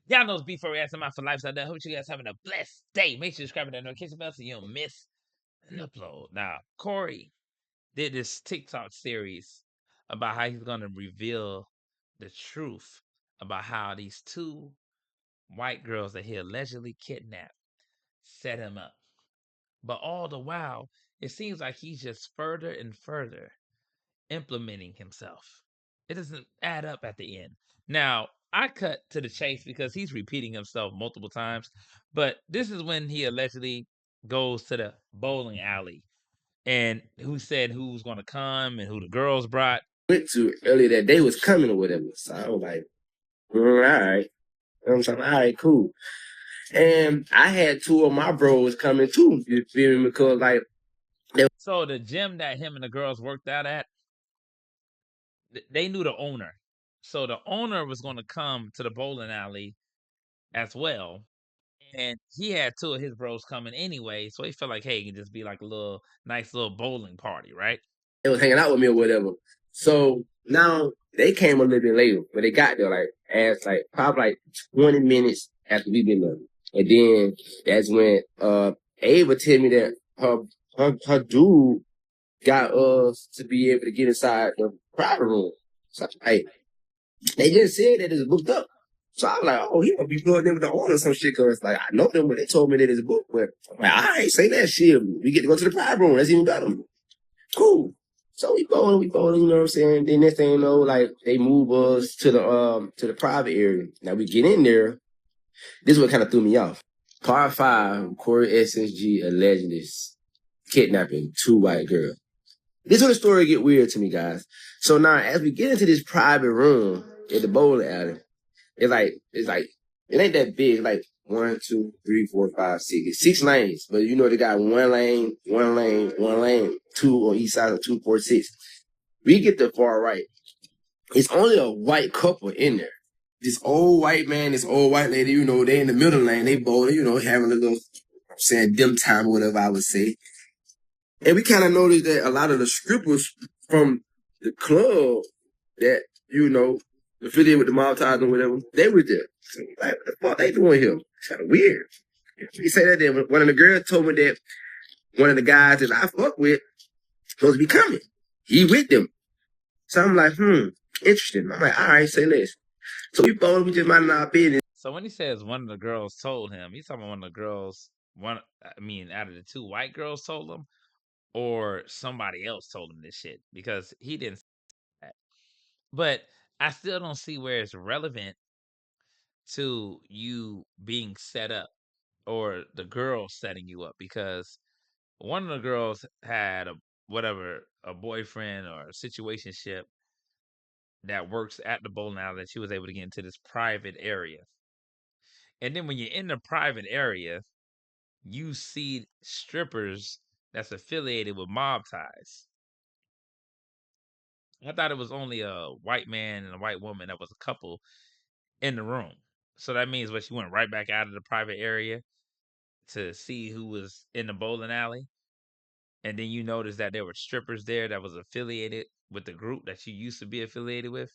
Y'all know it's before we ask them out for lifestyle. I hope you guys having a blessed day. Make sure you subscribe to that notification bell so you don't miss an upload. Now, Corey did this TikTok series about how he's going to reveal the truth about how these two white girls that he allegedly kidnapped set him up. But all the while, it seems like he's just further and further implementing himself. It doesn't add up at the end. Now, I cut to the chase because he's repeating himself multiple times, but this is when he allegedly goes to the bowling alley and who said who's going to come and who the girls brought. Went to earlier that day was coming or whatever. So I was like, all right. You know what I'm saying? All right, cool. And I had two of my bros coming too. You feel me? Because like, So the gym that him and the girls worked out at, they knew the owner. So the owner was going to come to the bowling alley as well. And he had two of his bros coming anyway. So he felt like, hey, it can just be like a little nice little bowling party, right? they was hanging out with me or whatever. So now they came a little bit later, but they got there like as like probably like 20 minutes after we been there. And then that's when Ava tell me that her dude got us to be able to get inside the private room. So I'm like, they just said that it's booked up. So I was like, oh, he gonna be plugged in with the owner or some shit, cause like I know them, but they told me that it's booked. But I'm like, I ain't say that shit. We get to go to the private room. That's even better. Cool. So we bowling, you know what I'm saying? Then next thing you know, like they move us to the private area. Now we get in there. This is what kind of threw me off. Part 5, Corey SSG allegedly kidnapping 2 white girls. This is where the story get weird to me, guys. So now as we get into this private room at the bowling alley, it's like it ain't that big, like 1, 2, 3, 4, 5, 6. It's 6 lanes, but you know they got one lane, 2 on each side of 2, 4, 6. We get the far right. It's only a white couple in there. This old white man, this old white lady, you know, they in the middle lane, they bowling, you know, having a little, I'm saying, dim time or whatever I would say. And we kind of noticed that a lot of the strippers from the club that, you know, affiliated with the mob ties and whatever, they were there. So, like, what the fuck they doing here? It's kind of weird. You say that then. One of the girls told me that one of the guys that I fuck with supposed to be coming. He with them. So I'm like, interesting. I'm like, all right, say less. So we both, we just minding our business. So when he says one of the girls told him, he's talking about one of the girls, out of the 2 white girls told him, or somebody else told him this shit because he didn't say that. But I still don't see where it's relevant to you being set up or the girl setting you up because one of the girls had a boyfriend or a situationship that works at the bowling alley that she was able to get into this private area. And then when you're in the private area, you see strippers that's affiliated with mob ties. I thought it was only a white man and a white woman that was a couple in the room. So that means she went right back out of the private area to see who was in the bowling alley. And then you noticed that there were strippers there that was affiliated with the group that you used to be affiliated with.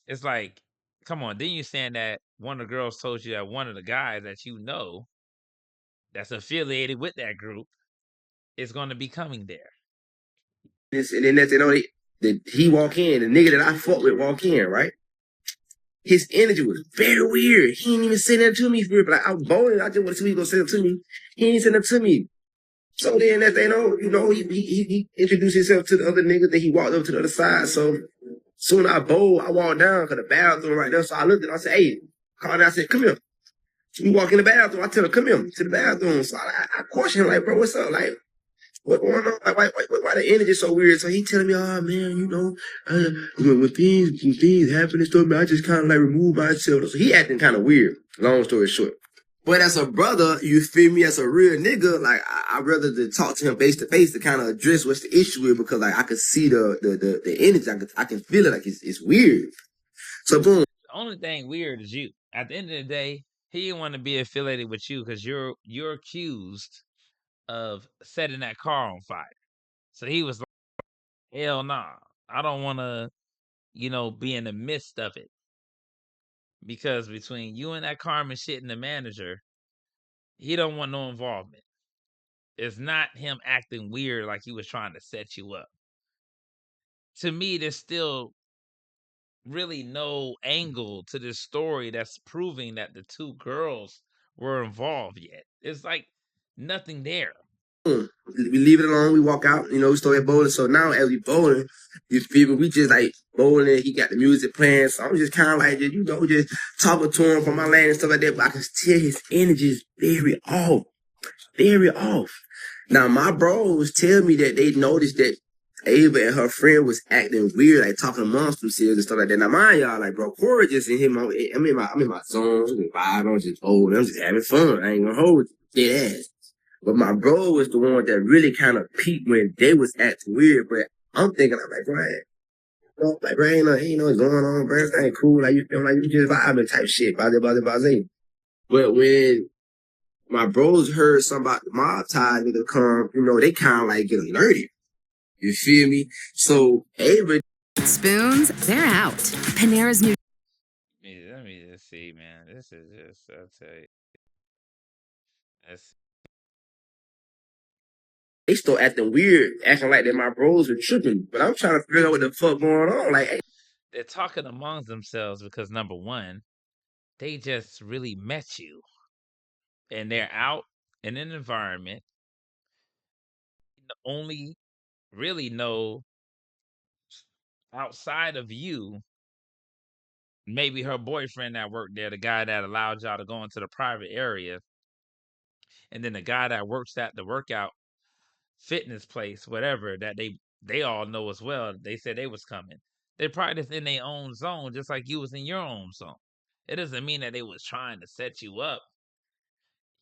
It's like, come on, then you saying that one of the girls told you that one of the guys that you know that's affiliated with that group is going to be coming there. And then that's, you know, he walk in, the nigga that I fuck with walk in, right? His energy was very weird. He didn't even say that to me, but like, I was bowling. I just wanted to see he gonna say it to me. He didn't say that to me. So then that they know, he introduced himself to the other nigga. Then he walked over to the other side. So soon I bowled, I walked down because the bathroom right there. So I looked at him, I said, hey, called out, I said, come here. So we walk in the bathroom. I tell him, come here to the bathroom. So I question him, like, bro, what's up? Like, what going on? Like, why the energy so weird? So he telling me, oh man, you know, when things happen and stuff, man, I just kind of like remove myself. So he acting kind of weird. Long story short. But as a brother, you feel me, as a real nigga, like I'd rather to talk to him face to face to kind of address what's the issue with, because like I could see the energy, I can feel it, like it's weird. So boom. The only thing weird is you. At the end of the day, he didn't want to be affiliated with you because you're accused of setting that car on fire. So he was like, hell nah. I don't want to, be in the midst of it. because between you and that Carmen shit and the manager, he don't want no involvement. It's not him acting weird like he was trying to set you up. To me, there's still really no angle to this story that's proving that the two girls were involved yet. It's like nothing there. We leave it alone. We walk out. We start bowling. So now as we bowling, you feel me? We just like bowling. He got the music playing. So I'm just kind of like, just talking to him from my land and stuff like that. But I can tell his energy is very off, very off. Now my bros tell me that they noticed that Ava and her friend was acting weird, like talking amongst themselves and stuff like that. Now mind y'all, like bro, Corey just in him. I'm in my zone, I'm in vibe, I'm just old, I'm just having fun. I ain't gonna hold dead ass. But my bro was the one that really kind of peaked when they was acting weird. But I'm thinking, I'm like, bro, ain't know what's going on, bro. It ain't cool. Like, you feel like you just vibing type shit. Blah. But when my bros heard something about the mob tie nigga come, they kind of like get alerted. You feel me? So, Ava. Spoons, they're out. Panera's new. Let me just see, man. This is just, I'll tell you. That's, They start acting weird, acting like that my bros are tripping. But I'm trying to figure out what the fuck going on. Like, hey, they're talking amongst themselves because number one, they just really met you and they're out in an environment only really know outside of you, maybe her boyfriend that worked there, the guy that allowed y'all to go into the private area, and then the guy that works at the workout fitness place, whatever, that they all know as well. They said they was coming. They probably just in their own zone, just like you was in your own zone. It doesn't mean that they was trying to set you up.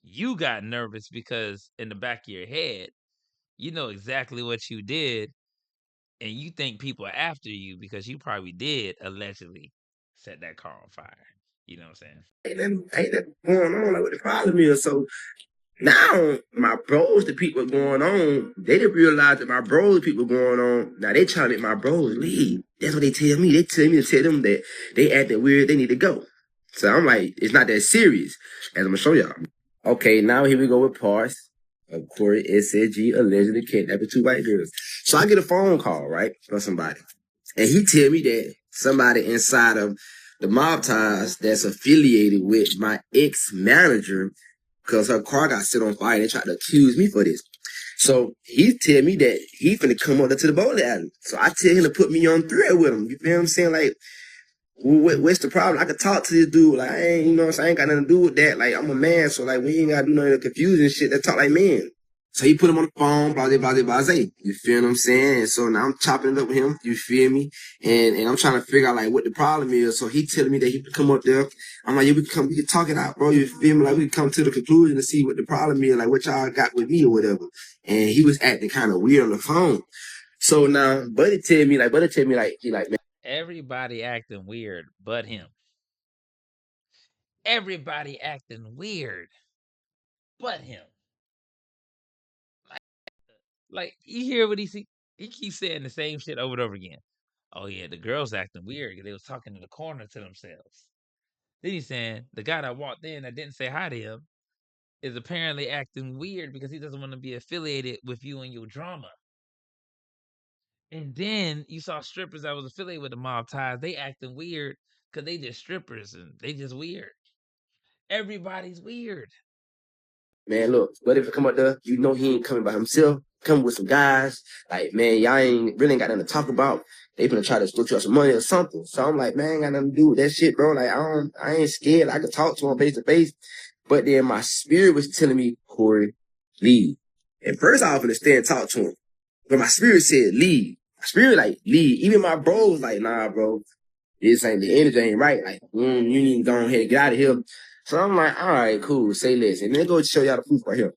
You got nervous because in the back of your head, you know exactly what you did, and you think people are after you because you probably did allegedly set that car on fire. You know what I'm saying? ain't that going on? Like, what the problem is? So, now, my bros, the people going on, they didn't realize that my bros, the people going on. Now they trying to make my bros leave. That's what they tell me. They tell me to tell them that they acting weird, they need to go. So I'm like, it's not that serious. As I'm gonna show y'all. Okay, now here we go with parts of Corey SLG allegedly kidnapping two white girls. So I get a phone call, right, from somebody. And he tell me that somebody inside of the mob ties that's affiliated with my ex-manager, because her car got set on fire and they tried to accuse me for this. So he tell me that he finna come up to the bowling alley. So I tell him to put me on thread with him. You feel what I'm saying? Like, what's the problem? I could talk to this dude. Like, I ain't, I ain't got nothing to do with that. Like, I'm a man, so like, we ain't gotta do none of the confusing shit. That talk like men. So he put him on the phone, blah. You feel what I'm saying? And so now I'm chopping it up with him. You feel me? And I'm trying to figure out like what the problem is. So he telling me that he could come up there. I'm like, we can talk it out, bro. You feel me? Like we can come to the conclusion to see what the problem is, like what y'all got with me or whatever. And he was acting kind of weird on the phone. So now, Buddy tell me like, he like, man, Everybody acting weird but him. Everybody acting weird but him. Like you hear what he keeps saying the same shit over and over again. Oh yeah, the girls acting weird because they was talking in the corner to themselves. Then he's saying the guy that walked in that didn't say hi to him is apparently acting weird because he doesn't want to be affiliated with you and your drama. And then you saw strippers that was affiliated with the mob ties. They acting weird because they just strippers and they just weird. Everybody's weird. man, look, Buddy if come up there, he ain't coming by himself. Coming with some guys. Like, man, y'all ain't got nothing to talk about. They finna try to split you up some money or something. So I'm like, man, ain't got nothing to do with that shit, bro. Like, I ain't scared. I could talk to him face to face. But then my spirit was telling me, Corey, leave. At first I was gonna stay and talk to him. But my spirit said, leave. My spirit like, leave. Even my bro was like, nah, bro. This ain't the energy ain't right. Like, you need to go ahead and get out of here. So I'm like, all right, cool. Say less. And then go show y'all the proof right here.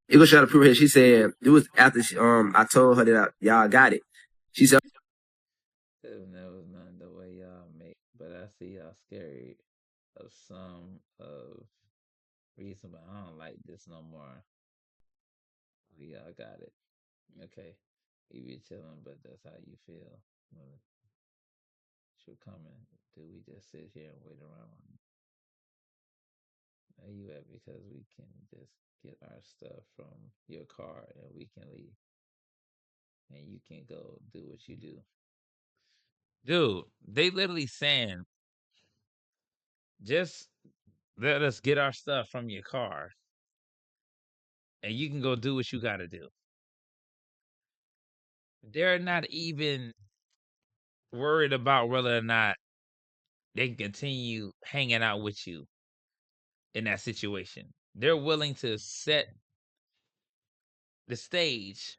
It go show y'all the proof here. She said, it was after I told her that y'all got it. She said, That was not the way y'all make, but I see y'all scared of some of reason, but I don't like this no more. Y'all got it. Okay. You be chilling, but that's how you feel. She'll come in. Do we just sit here and wait around? Where you at? Because we can just get our stuff from your car and we can leave. And you can go do what you do. Dude, they literally saying, just let us get our stuff from your car and you can go do what you got to do. They're not even worried about whether or not they can continue hanging out with you in that situation. They're willing to set the stage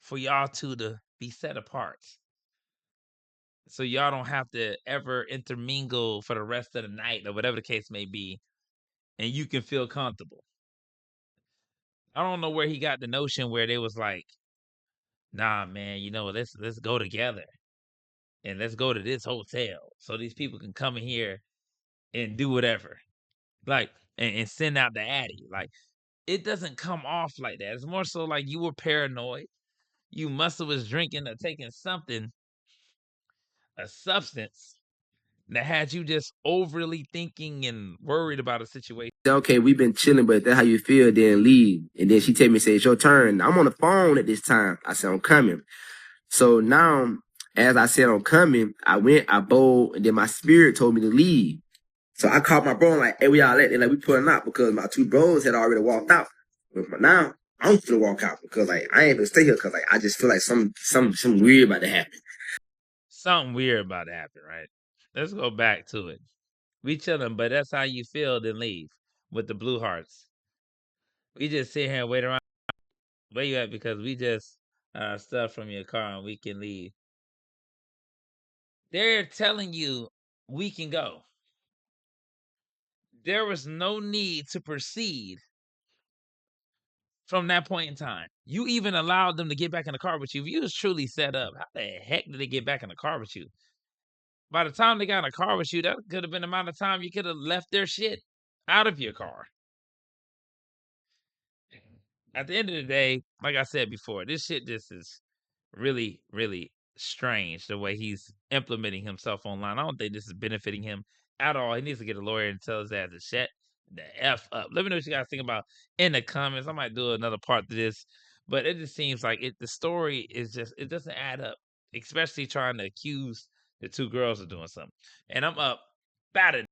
for y'all two to be set apart. So y'all don't have to ever intermingle for the rest of the night or whatever the case may be, and you can feel comfortable. I don't know where he got the notion where they was like, nah, man, let's go together and let's go to this hotel so these people can come in here and do whatever. Like, and send out the addy. Like, it doesn't come off like that. It's more so like you were paranoid. You must have was drinking or taking something, a substance that had you just overly thinking and worried about a situation. Okay, we've been chilling, but if that's how you feel, then leave. And then she tell me, say, it's your turn. I'm on the phone at this time. I said, I'm coming. So now, as I said, I'm coming, I went, I bowled, and then my spirit told me to leave. So I called my bro and like, hey, we all at? They're like, we pulling out because my two bros had already walked out. But now I'm gonna walk out because like I ain't gonna stay here because like I just feel like some weird about to happen. Something weird about to happen, right? Let's go back to it. We chilling, but that's how you feel, then leave with the blue hearts. We just sit here and wait around. Where you at? Because we just stuff from your car and we can leave. They're telling you we can go. There was no need to proceed from that point in time. You even allowed them to get back in the car with you. If you was truly set up, how the heck did they get back in the car with you? By the time they got in a car with you, that could have been the amount of time you could have left their shit out of your car. At the end of the day, like I said before, this shit just is really, really strange the way he's implementing himself online. I don't think this is benefiting him at all. He needs to get a lawyer and tell his ass to shut the F up. Let me know what you guys think about in the comments. I might do another part to this, but it just seems like the story is just, it doesn't add up, especially trying to accuse the two girls of doing something. And I'm up about it.